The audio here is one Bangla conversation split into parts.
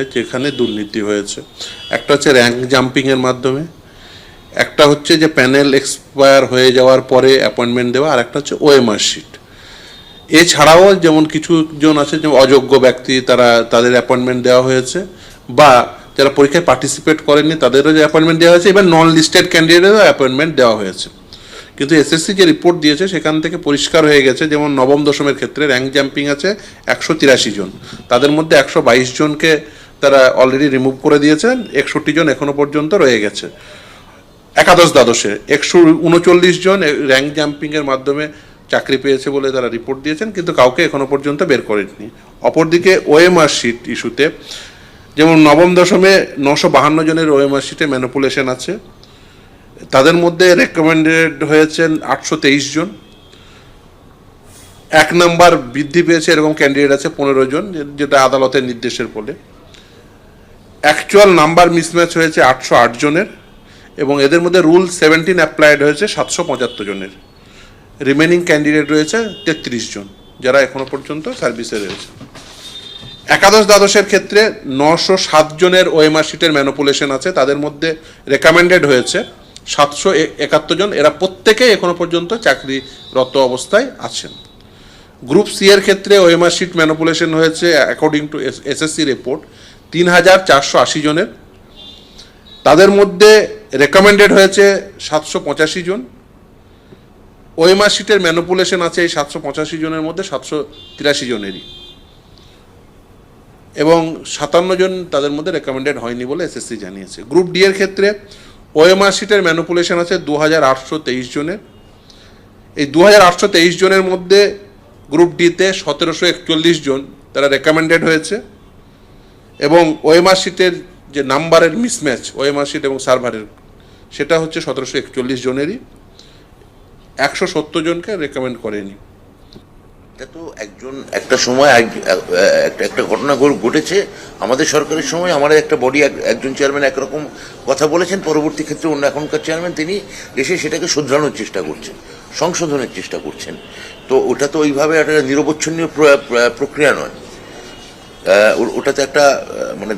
আছে যেখানে দুর্নীতি হয়েছে। একটা হচ্ছে র্যাঙ্ক জাম্পিংয়ের মাধ্যমে, একটা হচ্ছে যে প্যানেল এক্সপায়ার হয়ে যাওয়ার পরে অ্যাপয়েন্টমেন্ট দেওয়া, আর একটা হচ্ছে ওএমআর শিট। এছাড়াও যেমন কিছু জন আছে যেমন অযোগ্য ব্যক্তি, তাদের অ্যাপয়েন্টমেন্ট দেওয়া হয়েছে, বা যারা পরীক্ষায় পার্টিসিপেট করেননি তাদেরও যে অ্যাপয়েন্টমেন্ট দেওয়া হয়েছে, এবার নন লিস্টেড ক্যান্ডিডেটেরও অ্যাপয়েন্টমেন্ট দেওয়া হয়েছে। কিন্তু এসএসসি যে রিপোর্ট দিয়েছে সেখান থেকে পরিষ্কার হয়ে গেছে, যেমন নবম দশমের ক্ষেত্রে র্যাঙ্ক জাম্পিং আছে 183 জন, তাদের মধ্যে 122 জনকে তারা অলরেডি রিমুভ করে দিয়েছেন, 61 জন এখনো পর্যন্ত রয়ে গেছে। একাদশ দ্বাদশে 139 জন র্যাঙ্ক জাম্পিংয়ের মাধ্যমে চাকরি পেয়েছে বলে তারা রিপোর্ট দিয়েছেন, কিন্তু কাউকে এখনো পর্যন্ত বের করেননি। অপরদিকে ওএমআর শিট ইস্যুতে যেমন নবম দশমে 952 জনের ওএমআর শিটে ম্যানিপুলেশন আছে, তাদের মধ্যে রেকমেন্ডেড হয়েছেন 823 জন। 1 নাম্বার বৃদ্ধি পেয়েছে এরকম ক্যান্ডিডেট আছে 15 জন, যেটা আদালতের নির্দেশের ফলে। অ্যাকচুয়াল নাম্বার মিসম্যাচ হয়েছে 808 জনের, এবং এদের মধ্যে রুল 17 অ্যাপ্লাইড হয়েছে 775 জনের। রিমেনিং ক্যান্ডিডেট রয়েছে 33 জন, যারা এখনো পর্যন্ত সার্ভিসে রয়েছে। একাদশ দ্বাদশের ক্ষেত্রে 907 জনের ওএমআর শিটের ম্যানিপুলেশন আছে, তাদের মধ্যে রেকমেন্ডেড হয়েছে 771 জন, এরা প্রত্যেকেই এখনো পর্যন্ত চাকরিরত অবস্থায় আছেন। গ্রুপ সি এর ক্ষেত্রে ওএমআর শিট ম্যানিপুলেশন হয়েছে অ্যাকর্ডিং টু এসএসসি রিপোর্ট 3480 জনের, তাদের মধ্যে রেকমেন্ডেড হয়েছে 785 জন। ওএমআর শিটের ম্যানিপুলেশন আছে এই 785 জনের মধ্যে 783 জনেরই, এবং 57 জন তাদের মধ্যে রেকমেন্ডেড হয়নি বলে এসএসসি জানিয়েছে। গ্রুপ ডি এর ক্ষেত্রে ওএমআর শিটের ম্যানিপুলেশন আছে 2823 জনের। এই 2823 জনের মধ্যে গ্রুপ ডিতে 1741 জন তারা রেকমেন্ডেড হয়েছে, এবং ওএমআর শিটের যে নাম্বারের মিসম্যাচ ওএমআর শিট এবং সার্ভারের, সেটা হচ্ছে 1741 জনেরই, 170 জনকে রেকমেন্ড করেনি। এটা তো একটা সময় একটা ঘটনা ঘটেছে আমাদের সরকারের সময়। আমাদের একটা বডি একজন চেয়ারম্যান একরকম কথা বলেছেন, পরবর্তী ক্ষেত্রে অন্য এখনকার চেয়ারম্যান তিনি এসে সেটাকে শুধরানোর চেষ্টা করছেন, সংশোধনের চেষ্টা করছেন। তো ওটা তো ওইভাবে একটা নিরবচ্ছিন্ন প্রক্রিয়া নয়, ওটাতে একটা মানে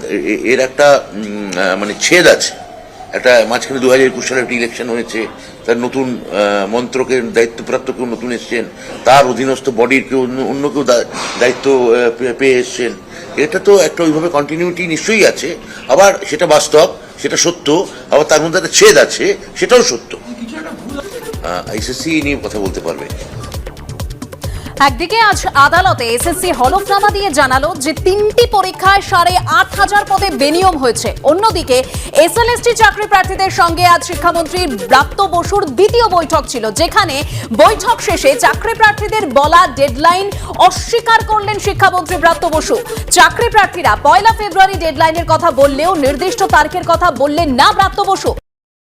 এর একটা মানে ছেদ আছে। একটা মাঝখানে 2021 সালে একটা ইলেকশন হয়েছে, তার নতুন মন্ত্রকের দায়িত্বপ্রাপ্ত কেউ নতুন এসছেন, তার অধীনস্থ বডির কেউ অন্য কেউ দায়িত্ব পেয়ে এসছেন। এটা তো একটা ওইভাবে কন্টিনিউটি নিশ্চয়ই আছে, আবার সেটা বাস্তব, সেটা সত্য, আবার তার মধ্যে একটা ছেদ আছে, সেটাও সত্য। আইসিসি নিয়ে কথা বলতে পারবে। একদিকে আজ আদালতে এসএসসি হলফনামা দিয়ে জানালো যে 3টি পরীক্ষায় 8500 পদে বেনিয়ম হয়েছে। অন্যদিকে এসএলএসটি চাকরি প্রার্থীদের সঙ্গে আজ শিক্ষামন্ত্রী ব্রাত্য বসুর দ্বিতীয় বৈঠক ছিল, যেখানে বৈঠক শেষে চাকরি প্রার্থীদের বলা ডেডলাইন অস্বীকার করলেন শিক্ষামন্ত্রী ব্রাত্য বসু। চাকরি প্রার্থীরা 1 ফেব্রুয়ারি ডেডলাইনের কথা বললেও নির্দিষ্ট তারিখের কথা বললেন না ব্রাত্য বসু।